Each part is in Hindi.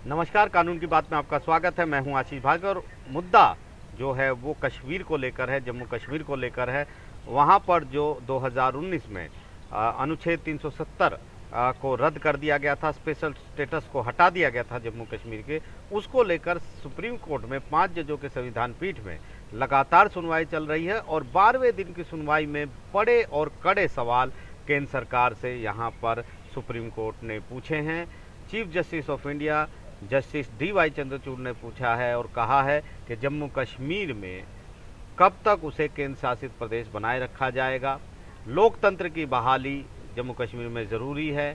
नमस्कार, कानून की बात में आपका स्वागत है। मैं हूं आशीष भार्गव। मुद्दा जो है वो कश्मीर को लेकर है, जम्मू कश्मीर को लेकर है। वहां पर जो 2019 में अनुच्छेद 370 को रद्द कर दिया गया था, स्पेशल स्टेटस को हटा दिया गया था जम्मू कश्मीर के, उसको लेकर सुप्रीम कोर्ट में 5 जजों के संविधान पीठ में लगातार सुनवाई चल रही है और 12वें दिन की सुनवाई में बड़े और कड़े सवाल केंद्र सरकार से यहाँ पर सुप्रीम कोर्ट ने पूछे हैं। Chief justice of India justice DY Chandrachud ने पूछा है और कहा है कि जम्मू कश्मीर में कब तक उसे केंद्र शासित प्रदेश बनाए रखा जाएगा, लोकतंत्र की बहाली जम्मू कश्मीर में ज़रूरी है।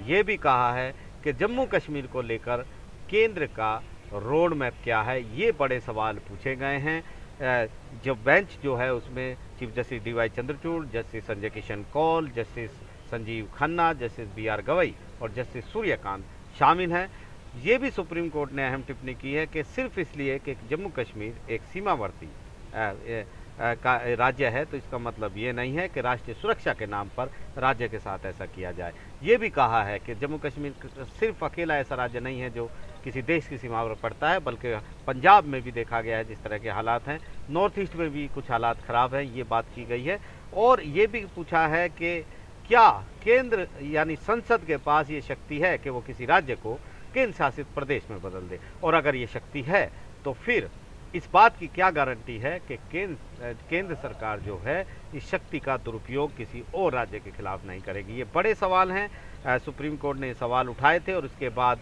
ये भी कहा है कि जम्मू कश्मीर को लेकर केंद्र का रोड मैप क्या है। ये बड़े सवाल पूछे गए हैं। जो बेंच जो है उसमें chief justice DY Chandrachud, justice Sanjay Kishan Kaul, justice Sanjeev Khanna, justice BR Gavai और जस्टिस सूर्यकांत शामिल हैं। ये भी सुप्रीम कोर्ट ने अहम टिप्पणी की है कि सिर्फ इसलिए कि जम्मू कश्मीर एक सीमावर्ती का राज्य है तो इसका मतलब ये नहीं है कि राष्ट्रीय सुरक्षा के नाम पर राज्य के साथ ऐसा किया जाए। ये भी कहा है कि जम्मू कश्मीर सिर्फ अकेला ऐसा राज्य नहीं है जो किसी देश की सीमा पर पड़ता है, बल्कि पंजाब में भी देखा गया है जिस तरह के हालात हैं, नॉर्थ ईस्ट में भी कुछ हालात ख़राब हैं, ये बात की गई है। और ये भी पूछा है कि क्या केंद्र यानी संसद के पास ये शक्ति है कि वो किसी राज्य को केंद्र शासित प्रदेश में बदल दे, और अगर ये शक्ति है तो फिर इस बात की क्या गारंटी है कि केंद्र सरकार जो है इस शक्ति का दुरुपयोग किसी और राज्य के खिलाफ नहीं करेगी। ये बड़े सवाल हैं। सुप्रीम कोर्ट ने ये सवाल उठाए थे और उसके बाद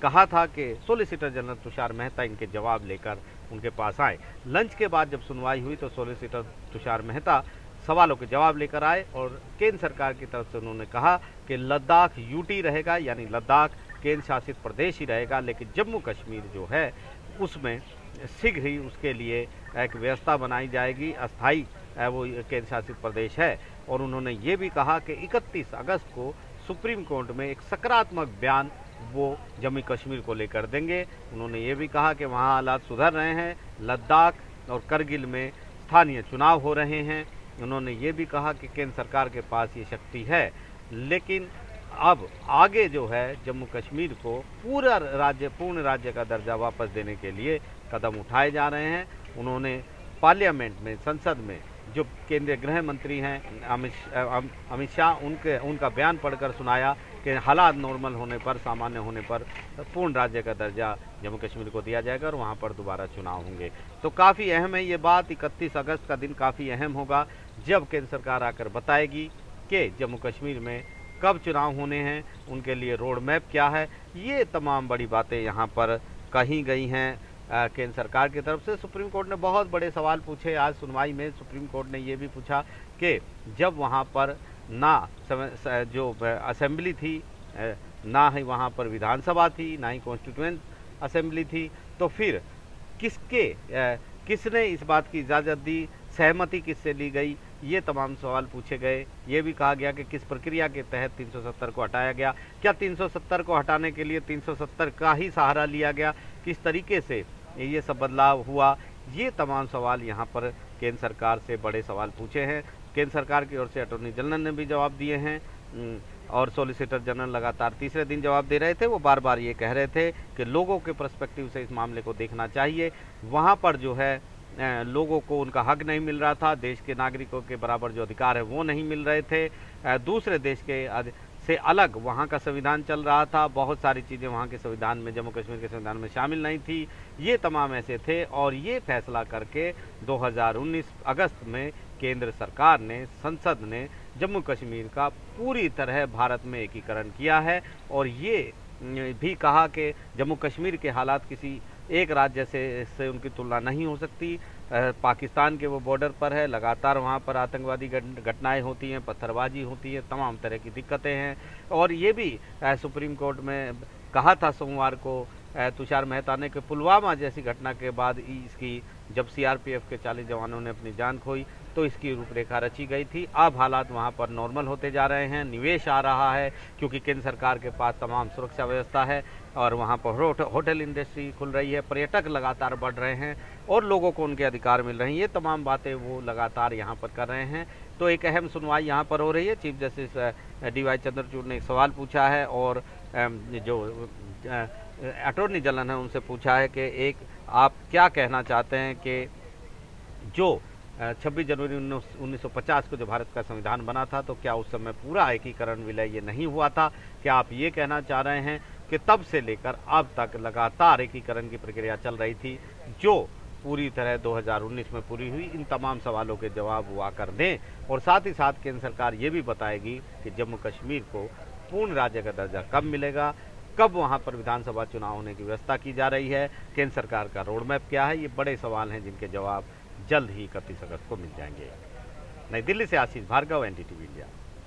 कहा था कि सॉलिसिटर जनरल तुषार मेहता इनके जवाब लेकर उनके पास आए। लंच के बाद जब सुनवाई हुई तो सॉलिसिटर तुषार मेहता सवालों के जवाब लेकर आए और केंद्र सरकार की तरफ से उन्होंने कहा कि लद्दाख UT रहेगा, यानी लद्दाख केंद्र शासित प्रदेश ही रहेगा, लेकिन जम्मू कश्मीर जो है उसमें शीघ्र ही उसके लिए एक व्यवस्था बनाई जाएगी, अस्थाई वो केंद्र शासित प्रदेश है। और उन्होंने ये भी कहा कि 31 अगस्त को सुप्रीम कोर्ट में एक सकारात्मक बयान वो जम्मू कश्मीर को लेकर देंगे। उन्होंने ये भी कहा कि वहाँ हालात सुधर रहे हैं, लद्दाख और करगिल में स्थानीय चुनाव हो रहे हैं। उन्होंने ये भी कहा कि केंद्र सरकार के पास ये शक्ति है, लेकिन अब आगे जो है जम्मू कश्मीर को पूर्ण राज्य का दर्जा वापस देने के लिए कदम उठाए जा रहे हैं। उन्होंने पार्लियामेंट में, संसद में जो केंद्रीय गृह मंत्री हैं अमित शाह, उनका बयान पढ़कर सुनाया कि हालात नॉर्मल होने पर, सामान्य होने पर पूर्ण राज्य का दर्जा जम्मू कश्मीर को दिया जाएगा और वहाँ पर दोबारा चुनाव होंगे। तो काफ़ी अहम है ये बात। 31 अगस्त का दिन काफ़ी अहम होगा जब केंद्र सरकार आकर बताएगी कि जम्मू कश्मीर में कब चुनाव होने हैं, उनके लिए रोड मैप क्या है। ये तमाम बड़ी बातें यहाँ पर कही गई हैं केंद्र सरकार की तरफ से। सुप्रीम कोर्ट ने बहुत बड़े सवाल पूछे आज सुनवाई में। सुप्रीम कोर्ट ने ये भी पूछा कि जब वहाँ पर ना जो असेंबली थी, ना ही वहाँ पर विधानसभा थी, ना ही कॉन्स्टिट्यूएंट असेंबली थी, तो फिर किसने इस बात की इजाज़त दी, सहमति किससे ली गई, ये तमाम सवाल पूछे गए। ये भी कहा गया कि किस प्रक्रिया के तहत 370 को हटाया गया, क्या 370 को हटाने के लिए 370 का ही सहारा लिया गया, किस तरीके से ये सब बदलाव हुआ। ये तमाम सवाल यहाँ पर केंद्र सरकार से बड़े सवाल पूछे हैं। केंद्र सरकार की ओर से अटॉर्नी जनरल ने भी जवाब दिए हैं और सॉलिसिटर जनरल लगातार तीसरे दिन जवाब दे रहे थे। वो बार बार ये कह रहे थे कि लोगों के पर्सपेक्टिव से इस मामले को देखना चाहिए। वहाँ पर जो है लोगों को उनका हक नहीं मिल रहा था, देश के नागरिकों के बराबर जो अधिकार है वो नहीं मिल रहे थे। दूसरे देश के से अलग वहाँ का संविधान चल रहा था, बहुत सारी चीज़ें वहाँ के संविधान में, जम्मू कश्मीर के संविधान में शामिल नहीं थी। ये तमाम ऐसे थे और ये फैसला करके 2019 अगस्त में केंद्र सरकार ने, संसद ने जम्मू कश्मीर का पूरी तरह भारत में एकीकरण किया है। और ये भी कहा कि जम्मू कश्मीर के हालात किसी एक राज्य से उनकी तुलना नहीं हो सकती। पाकिस्तान के वो बॉर्डर पर है, लगातार वहाँ पर आतंकवादी घटनाएं होती हैं, पत्थरबाजी होती है, तमाम तरह की दिक्कतें हैं। और ये भी सुप्रीम कोर्ट में कहा था सोमवार को तुषार मेहता ने कि पुलवामा जैसी घटना के बाद इसकी, जब CRPF के 40 जवानों ने अपनी जान खोई तो इसकी रूपरेखा रची गई थी। अब हालात वहाँ पर नॉर्मल होते जा रहे हैं, निवेश आ रहा है क्योंकि केंद्र सरकार के पास तमाम सुरक्षा व्यवस्था है और वहाँ पर होटल इंडस्ट्री खुल रही है, पर्यटक लगातार बढ़ रहे हैं और लोगों को उनके अधिकार मिल रहे हैं। ये तमाम बातें वो लगातार यहाँ पर कर रहे हैं। तो एक अहम सुनवाई यहाँ पर हो रही है। चीफ जस्टिस DY चंद्रचूड़ ने एक सवाल पूछा है और जो अटॉर्नी जनरल है उनसे पूछा है कि एक आप क्या कहना चाहते हैं कि जो 26 जनवरी 1950 को जो भारत का संविधान बना था, तो क्या उस समय पूरा एकीकरण विलय ये नहीं हुआ था? क्या आप ये कहना चाह रहे हैं कि तब से लेकर अब तक लगातार एकीकरण की प्रक्रिया चल रही थी, जो पूरी तरह 2019 में पूरी हुई? इन तमाम सवालों के जवाब वो आकर दें, और साथ ही साथ केंद्र सरकार ये भी बताएगी कि जम्मू कश्मीर को पूर्ण राज्य का दर्जा कब मिलेगा, कब वहाँ पर विधानसभा चुनाव होने की व्यवस्था की जा रही है, केंद्र सरकार का रोड मैप क्या है। ये बड़े सवाल हैं जिनके जवाब जल्द ही 31 अगस्त को मिल जाएंगे। नई दिल्ली से आशीष भार्गव, एनडीटीवी इंडिया।